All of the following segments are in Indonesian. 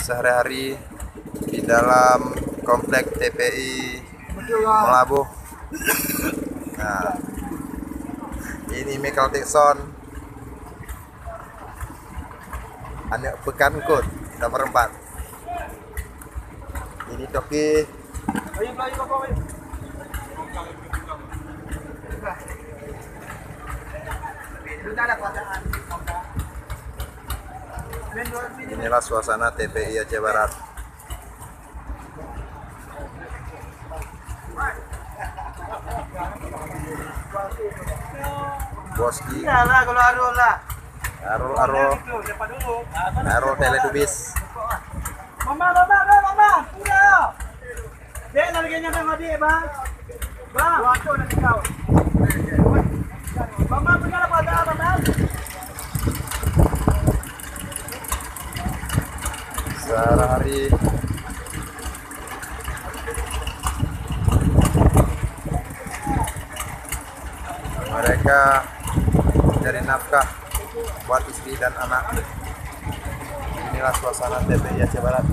sehari-hari di dalam komplek TPI Melabuh. Nah, ini Michael Dixon, anak Pekankut nomor 4. Ini Toki. Inilah suasana TPI Aceh Barat. Boski. Arul Teletubbies. Mama, udah. Dek, lagi sama dia, Bang. Bang, waktu nanti kau. Mama, punya apa dah, Bang? Sehari-hari mereka mencari nafkah buat istri dan anak. Inilah suasana TPI Aceh Barat.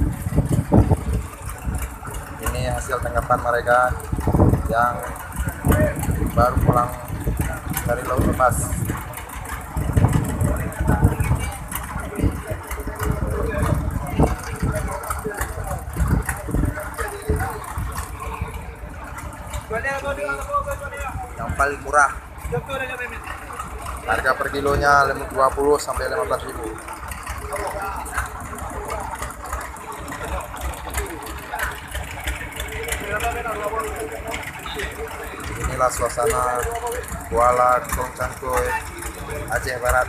Ini hasil tangkapan mereka yang baru pulang dari laut lepas. Yang paling murah, harga per kilonya 20 sampai 15.000. Inilah suasana Kuala Kongcangkoy, Aceh Barat.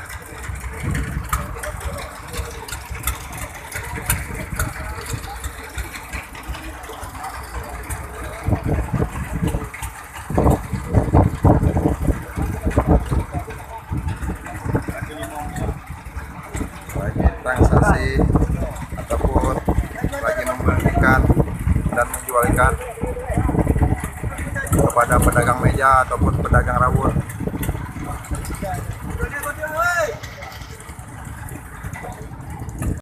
Bagi transaksi ataupun bagi membeli ikan dan menjual ikan kepada pedagang meja ataupun pedagang rawon.